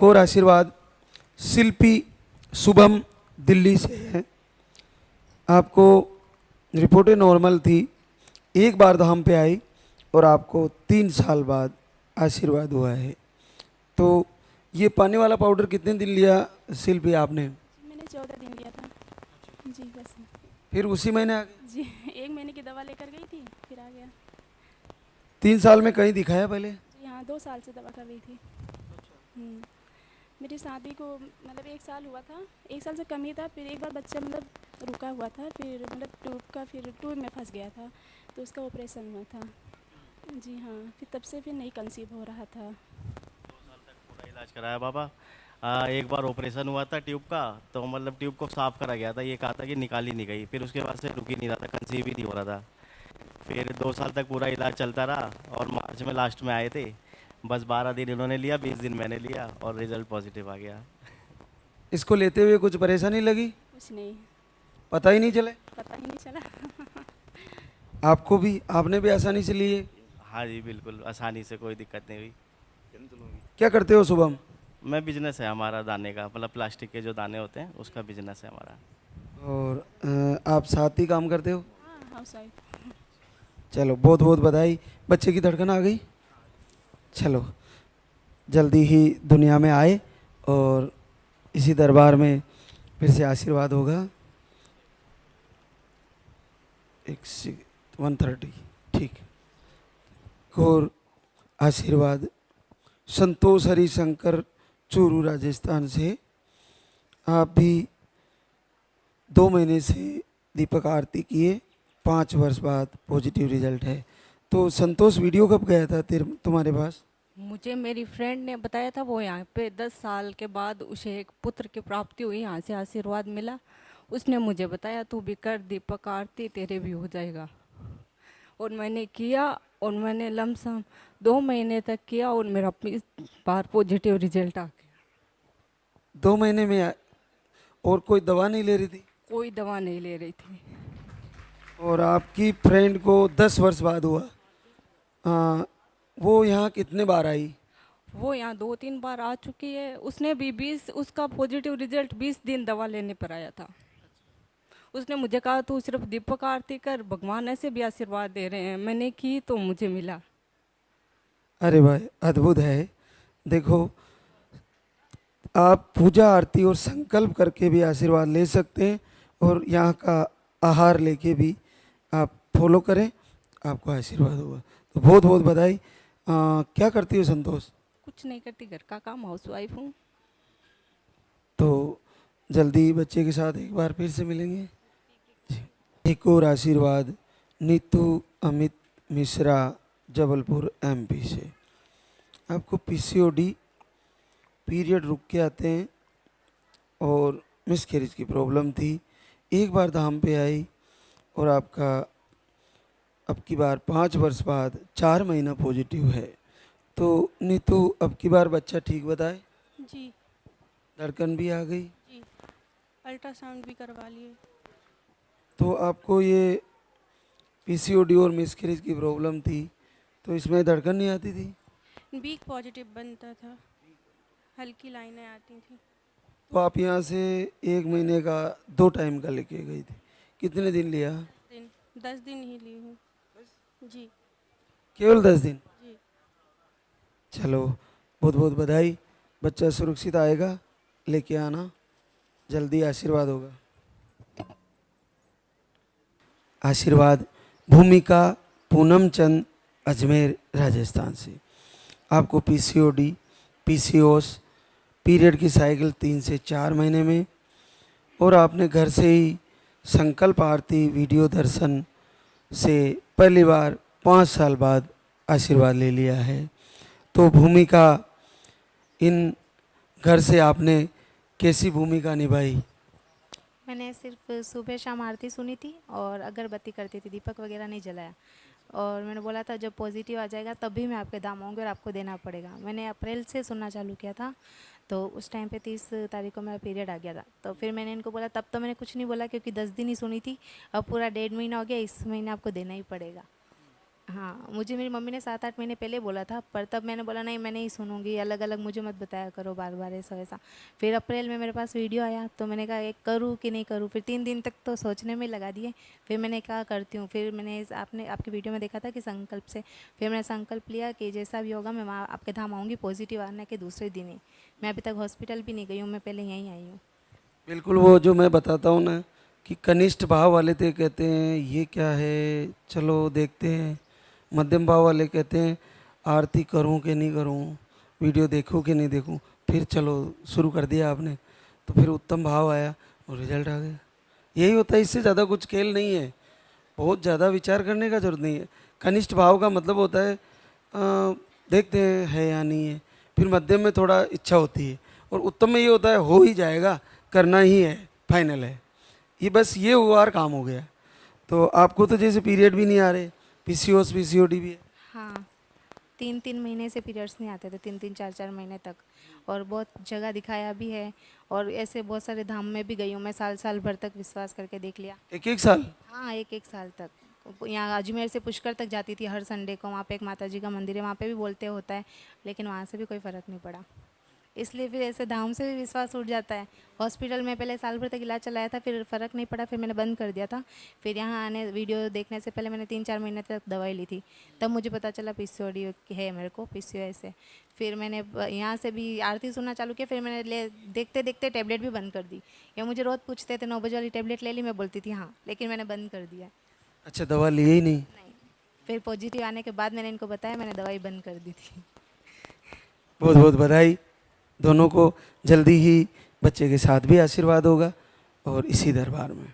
Core आशीर्वाद शिल्पी शुभम दिल्ली से है। आपको रिपोर्टें नॉर्मल थी, एक बार धाम पे आई और आपको 3 साल बाद आशीर्वाद हुआ है। तो ये पानी वाला पाउडर कितने दिन लिया शिल्पी आपने? मैंने 14 दिन लिया था जी बस। फिर उसी महीने आ गई? जी 1 महीने की दवा लेकर गई थी, फिर आ गया। 3 साल में कहीं दिखाया पहले? जी हाँ, 2 साल से दवा कर रही थी। हम्म, मेरी शादी को मतलब 1 साल हुआ था, 1 साल से कम ही था। फिर एक बार बच्चा मतलब रुका हुआ था, फिर मतलब ट्यूब में फंस गया था, तो उसका ऑपरेशन हुआ था। जी हाँ, फिर तब से फिर नहीं कंसीव हो रहा था। 2 साल तक पूरा इलाज कराया बाबा। एक बार ऑपरेशन हुआ था ट्यूब का, तो मतलब ट्यूब को साफ करा गया था, ये कहा था कि निकाल ही नहीं गई, फिर उसके बाद से रुक ही नहीं रहा था, कंसीव ही नहीं हो रहा था। फिर 2 साल तक पूरा इलाज चलता रहा और मार्च में लास्ट में आए थे। बस 12 दिन इन्होंने लिया, 20 दिन मैंने लिया और रिजल्ट पॉजिटिव आ गया। इसको लेते हुए कुछ परेशानी लगी? कुछ नहीं, पता ही नहीं चले? पता ही नहीं चला। आपको भी, आपने भी आसानी से लिए? हाँ जी बिल्कुल, आसानी से, कोई दिक्कत नहीं हुई। क्या करते हो शुभम? मैं बिजनेस है हमारा दाने का, मतलब प्लास्टिक के जो दाने होते हैं उसका बिजनेस है हमारा। और आप साथ ही काम करते हो? हाँ, हाउस वाइफ। चलो बहुत बहुत बधाई। बच्चे की धड़कन आ गई। चलो जल्दी ही दुनिया में आए और इसी दरबार में फिर से आशीर्वाद होगा। 130 ठीक। और आशीर्वाद संतोष हरिशंकर चूरू राजस्थान से। आप भी 2 महीने से दीपक आरती किए, 5 वर्ष बाद पॉजिटिव रिजल्ट है। तो संतोष वीडियो कब गया था तेरे तुम्हारे पास? मुझे मेरी फ्रेंड ने बताया था, वो यहाँ पे 10 साल के बाद उसे एक पुत्र की प्राप्ति हुई, यहाँ से आशीर्वाद मिला। उसने मुझे बताया तू भी कर दीपक आरती, तेरे भी हो जाएगा। और मैंने किया और मैंने लमसम 2 महीने तक किया और मेरा इस बार पॉजिटिव रिजल्ट आ गया। 2 महीने में और कोई दवा नहीं ले रही थी? कोई दवा नहीं ले रही थी। और आपकी फ्रेंड को 10 वर्ष बाद हुआ। वो यहाँ कितने बार आई? वो यहाँ 2-3 बार आ चुकी है। उसने भी 20, उसका पॉजिटिव रिजल्ट 20 दिन दवा लेने पर आया था। उसने मुझे कहा तू सिर्फ दीपक आरती कर, भगवान ऐसे भी आशीर्वाद दे रहे हैं। मैंने की तो मुझे मिला। अरे भाई अद्भुत है। देखो, आप पूजा आरती और संकल्प करके भी आशीर्वाद ले सकते हैं और यहाँ का आहार लेके भी आप फॉलो करें, आपको आशीर्वाद होगा। तो बहुत बहुत बधाई। क्या करती हो संतोष? कुछ नहीं करती, घर का काम, हाउस वाइफ हूँ। तो जल्दी बच्चे के साथ एक बार फिर से मिलेंगे जी। एक और आशीर्वाद नीतू अमित मिश्रा जबलपुर एमपी से। आपको पीसीओडी, पीरियड रुक के आते हैं और मिसकैरेज की प्रॉब्लम थी, एक बार धाम पे आई और आपका अब की बार 5 वर्ष बाद 4 महीना पॉजिटिव है। तो नीतू अब की बार बच्चा ठीक बताए? जी धड़कन भी आ गई? जी, अल्ट्रासाउंड भी करवा लिए। तो आपको ये पीसीओडी और मिसकैरेज की प्रॉब्लम थी, तो इसमें धड़कन नहीं आती थी? बीक पॉजिटिव बनता था, हल्की लाइनें आती थी। तो आप यहाँ से 1 महीने का 2 टाइम का लेके गई थी, कितने दिन लिया? 10 दिन ही ली हूँ जी। केवल 10 दिन? जी चलो बहुत बहुत बधाई। बच्चा सुरक्षित आएगा, लेके आना, जल्दी आशीर्वाद होगा। आशीर्वाद भूमिका पूनम चंद अजमेर राजस्थान से। आपको पीसीओडी, पीसीओस, पीरियड की साइकिल 3 से 4 महीने में, और आपने घर से ही संकल्प आरती वीडियो दर्शन से पहली बार 5 साल बाद आशीर्वाद ले लिया है। तो भूमिका, इन घर से आपने कैसी भूमिका निभाई? मैंने सिर्फ सुबह शाम आरती सुनी थी और अगरबत्ती करती थी, दीपक वगैरह नहीं जलाया। और मैंने बोला था जब पॉजिटिव आ जाएगा तभी मैं आपके दाम आऊँगी और आपको देना पड़ेगा। मैंने अप्रैल से सुनना चालू किया था, तो उस टाइम पे 30 तारीख को मेरा पीरियड आ गया था। तो फिर मैंने इनको बोला, तब तो मैंने कुछ नहीं बोला क्योंकि 10 दिन ही सुनी थी, अब पूरा 1.5 महीना हो गया, इस महीने आपको देना ही पड़ेगा। हाँ, मुझे मेरी मम्मी ने 7-8 महीने पहले बोला था, पर तब मैंने बोला नहीं मैं नहीं सुनूंगी, अलग अलग मुझे मत बताया करो बार बार ऐसा वैसा। फिर अप्रैल में मेरे पास वीडियो आया तो मैंने कहा एक करूँ कि नहीं करूँ, फिर 3 दिन तक तो सोचने में लगा दिए। फिर मैंने कहा करती हूँ, फिर मैंने आपने आपकी वीडियो में देखा था कि संकल्प से, फिर मैंने संकल्प लिया कि जैसा भी होगा मैं वहाँ आपके धाम आऊँगी पॉजिटिव आने के दूसरे दिन ही। मैं अभी तक हॉस्पिटल भी नहीं गई हूँ, मैं पहले यहीं आई हूँ। बिल्कुल, वो जो मैं बताता हूँ ना कि कनिष्ठ भाव वाले थे कहते हैं ये क्या है, चलो देखते हैं। मध्यम भाव वाले कहते हैं आरती करूं कि नहीं करूं, वीडियो देखूं कि नहीं देखूं। फिर चलो शुरू कर दिया आपने, तो फिर उत्तम भाव आया और रिजल्ट आ गया। यही होता है, इससे ज़्यादा कुछ खेल नहीं है, बहुत ज़्यादा विचार करने का जरूरत नहीं है। कनिष्ठ भाव का मतलब होता है देखते हैं है या नहीं है, फिर मध्यम में थोड़ा इच्छा होती है, और उत्तम में ये होता है हो ही जाएगा, करना ही है, फाइनल है। ये बस ये हुआ और काम हो गया। तो आपको तो जैसे पीरियड भी नहीं आ रहे, पीसीओएस पीसीओडी भी है। हाँ, 3-3 महीने से पीरियड्स नहीं आते थे, 3-3 4-4 महीने तक, और बहुत जगह दिखाया भी है, और ऐसे बहुत सारे धाम में भी गई हूँ मैं, साल भर तक विश्वास करके देख लिया। एक साल? हाँ, एक साल तक। यहाँ अजमेर से पुष्कर तक जाती थी हर संडे को, वहाँ पे एक माता जी का मंदिर है, वहाँ पे भी बोलते होता है, लेकिन वहाँ से भी कोई फ़र्क नहीं पड़ा। इसलिए फिर ऐसे धाम से भी विश्वास उठ जाता है। हॉस्पिटल में पहले साल भर तक इलाज चलाया था, फिर फ़र्क नहीं पड़ा, फिर मैंने बंद कर दिया था। फिर यहाँ आने वीडियो देखने से पहले मैंने 3-4 महीने तक दवाई ली थी, तब मुझे पता चला पीसीओडी है मेरे को, पीसीओएस है। फिर मैंने यहाँ से भी आरती सुनना चालू किया, फिर मैंने देखते देखते टैबलेट भी बंद कर दी। ये मुझे रोज़ पूछते थे 9 बजे वाली टैबलेट ले ली, मैं बोलती थी हाँ, लेकिन मैंने बंद कर दिया। अच्छा, दवा लिए ही नहीं? नहीं, फिर पॉजिटिव आने के बाद मैंने इनको बताया, मैंने दवाई बंद कर दी थी। बहुत बहुत बधाई दोनों को। जल्दी ही बच्चे के साथ भी आशीर्वाद होगा और इसी दरबार में।